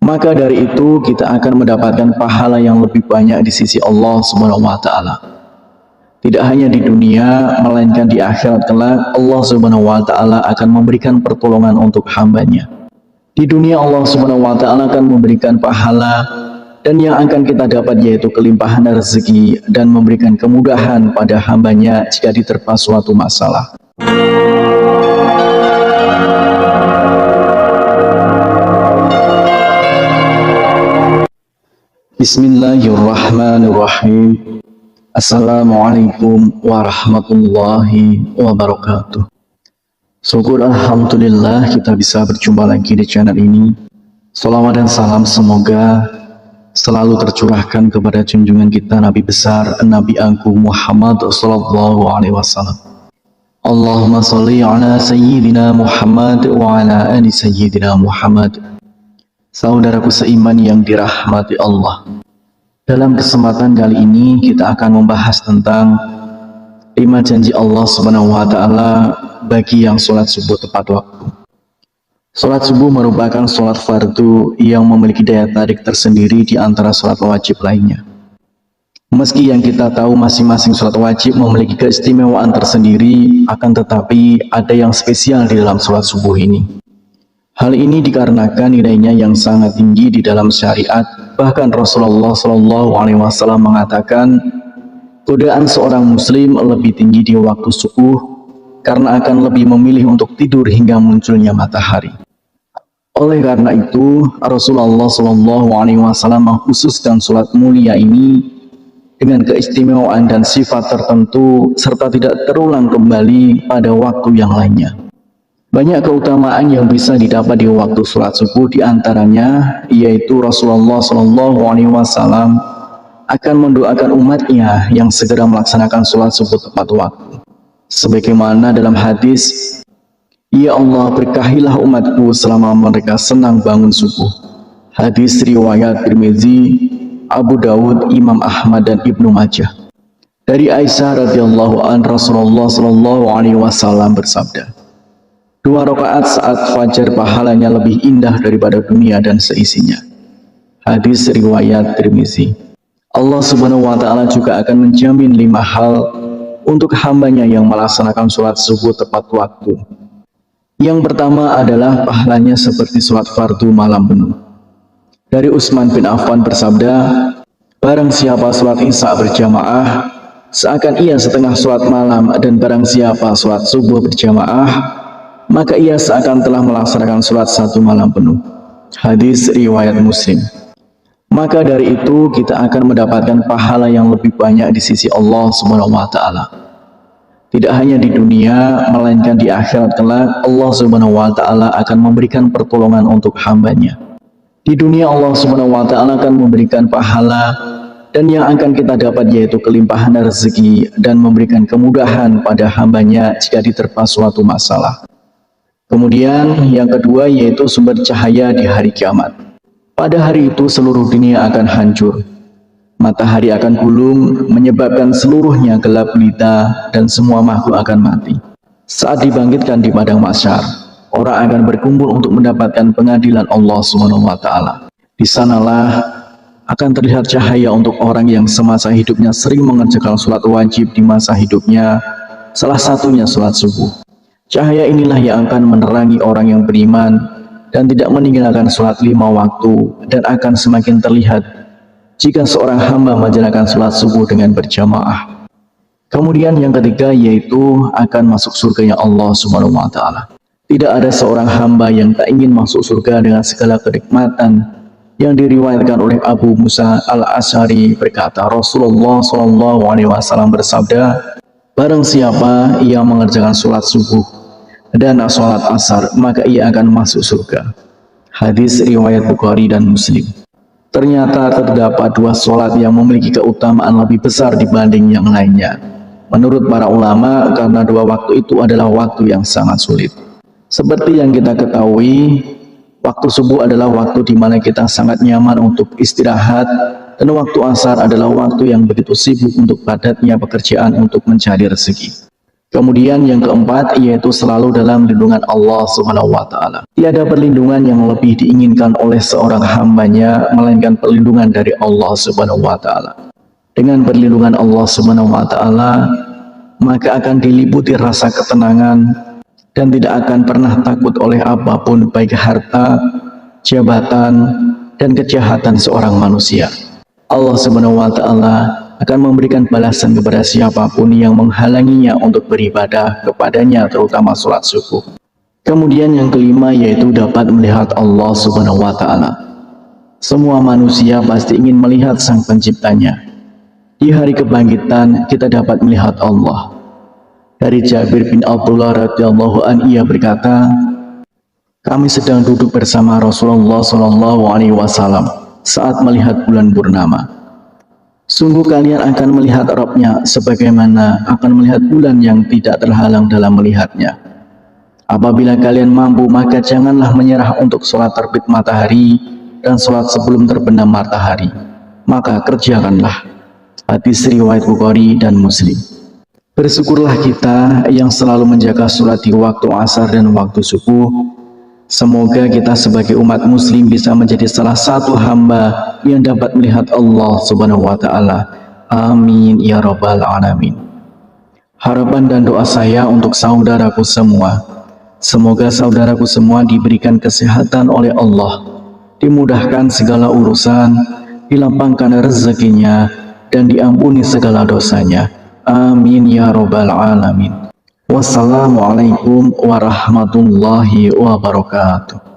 Maka dari itu kita akan mendapatkan pahala yang lebih banyak di sisi Allah Subhanahu wa taala. Tidak hanya di dunia, melainkan di akhirat kelak Allah Subhanahu wa taala akan memberikan pertolongan untuk hambanya. Di dunia Allah Subhanahu wa taala akan memberikan pahala, dan yang akan kita dapat yaitu kelimpahan rezeki dan memberikan kemudahan pada hambanya jika diterpa suatu masalah. Bismillahirrahmanirrahim. Assalamualaikum warahmatullahi wabarakatuh. Syukur alhamdulillah kita bisa berjumpa lagi di channel ini. Salawat dan salam semoga selalu tercurahkan kepada junjungan kita Nabi besar Nabi Agung Muhammad sallallahu alaihi wasallam. Allahumma sholli ala sayyidina Muhammad wa ala ali sayyidina Muhammad. Saudaraku seiman yang dirahmati Allah, dalam kesempatan kali ini kita akan membahas tentang 5 janji Allah Subhanahu wa taala bagi yang sholat subuh tepat waktu. Sholat subuh merupakan sholat fardu yang memiliki daya tarik tersendiri di antara sholat wajib lainnya. Meski yang kita tahu masing-masing sholat wajib memiliki keistimewaan tersendiri, akan tetapi ada yang spesial di dalam sholat subuh ini. Hal ini dikarenakan nilainya yang sangat tinggi di dalam syariat. Bahkan Rasulullah SAW mengatakan, godaan seorang muslim lebih tinggi di waktu subuh karena akan lebih memilih untuk tidur hingga munculnya matahari. Oleh karena itu, Rasulullah SAW mengkhususkan sholat mulia ini dengan keistimewaan dan sifat tertentu serta tidak terulang kembali pada waktu yang lainnya. Banyak keutamaan yang bisa didapat di waktu sholat subuh, diantaranya yaitu Rasulullah SAW akan mendoakan umatnya yang segera melaksanakan sholat subuh tepat waktu. Sebagaimana dalam hadis, "Ya Allah, berkahilah umatku selama mereka senang bangun subuh." Hadis riwayat Tirmizi, Abu Dawud, Imam Ahmad dan Ibnu Majah. Dari Aisyah radhiyallahu anha, Rasulullah SAW bersabda, 2 rakaat saat fajar pahalanya lebih indah daripada dunia dan seisinya. Hadis riwayat Tirmizi. Allah Subhanahu wa taala juga akan menjamin 5 hal untuk hambanya yang melaksanakan sholat subuh tepat waktu. Yang pertama adalah pahalanya seperti sholat fardu malam penuh. Dari Utsman bin Affan bersabda, barang siapa sholat isya berjamaah, seakan ia setengah sholat malam, dan barang siapa sholat subuh berjamaah, maka ia seakan telah melaksanakan sholat 1 malam penuh. Hadis riwayat Muslim. Maka dari itu kita akan mendapatkan pahala yang lebih banyak di sisi Allah Subhanahu wa taala. Tidak hanya di dunia, melainkan di akhirat kelak Allah Subhanahu wa taala akan memberikan pertolongan untuk hambanya. Di dunia Allah Subhanahu wa taala akan memberikan pahala, dan yang akan kita dapat yaitu kelimpahan rezeki dan memberikan kemudahan pada hambanya jika diterpa suatu masalah. Kemudian yang kedua yaitu sumber cahaya di hari kiamat. Pada hari itu seluruh dunia akan hancur. Matahari akan gulung, menyebabkan seluruhnya gelap gulita dan semua makhluk akan mati. Saat dibangkitkan di padang mahsyar, orang akan berkumpul untuk mendapatkan pengadilan Allah Subhanahu wa taala. Di sanalah akan terlihat cahaya untuk orang yang semasa hidupnya sering mengerjakan sholat wajib di masa hidupnya, salah satunya sholat subuh. Cahaya inilah yang akan menerangi orang yang beriman dan tidak meninggalkan sholat 5 waktu, dan akan semakin terlihat jika seorang hamba menjalankan sholat subuh dengan berjamaah. Kemudian yang ketiga yaitu akan masuk surganya Allah Subhanahu wa taala. Tidak ada seorang hamba yang tak ingin masuk surga dengan segala kenikmatan. Yang diriwayatkan oleh Abu Musa al-Asy'ari berkata, Rasulullah SAW bersabda, barang siapa yang mengerjakan sholat subuh dan sholat asar, maka ia akan masuk surga. Hadis riwayat Bukhari dan Muslim. Ternyata terdapat 2 sholat yang memiliki keutamaan lebih besar dibanding yang lainnya. Menurut para ulama, karena 2 waktu itu adalah waktu yang sangat sulit. Seperti yang kita ketahui, waktu subuh adalah waktu di mana kita sangat nyaman untuk istirahat, dan waktu asar adalah waktu yang begitu sibuk untuk padatnya pekerjaan untuk mencari rezeki. Kemudian yang keempat yaitu selalu dalam lindungan Allah Subhanahu wa taala. Tiada perlindungan yang lebih diinginkan oleh seorang hambanya melainkan perlindungan dari Allah Subhanahu wa taala. Dengan perlindungan Allah Subhanahu wa taala, maka akan diliputi rasa ketenangan dan tidak akan pernah takut oleh apapun, baik harta, jabatan, dan kejahatan seorang manusia. Allah Subhanahu wa taala akan memberikan balasan kepada siapapun yang menghalanginya untuk beribadah kepadanya, terutama sholat subuh. Kemudian yang kelima yaitu dapat melihat Allah Subhanahu wa taala. Semua manusia pasti ingin melihat Sang Penciptanya. Di hari kebangkitan kita dapat melihat Allah. Dari Jabir bin Abdullah radhiyallahu anhu ia berkata, kami sedang duduk bersama Rasulullah SAW saat melihat bulan purnama. Sungguh kalian akan melihat Rabb-nya sebagaimana akan melihat bulan yang tidak terhalang dalam melihatnya. Apabila kalian mampu, maka janganlah menyerah untuk sholat terbit matahari dan sholat sebelum terbenam matahari. Maka kerjakanlah. Hadis riwayat Bukhari dan Muslim. Bersyukurlah kita yang selalu menjaga sholat di waktu asar dan waktu subuh. Semoga kita sebagai umat muslim bisa menjadi salah satu hamba yang dapat melihat Allah Subhanahu wa taala. Amin ya rabbal alamin. Harapan dan doa saya untuk saudaraku semua, semoga saudaraku semua diberikan kesehatan oleh Allah, dimudahkan segala urusan, dilapangkan rezekinya, dan diampuni segala dosanya. Amin ya rabbal alamin. Wassalamualaikum warahmatullahi wabarakatuh.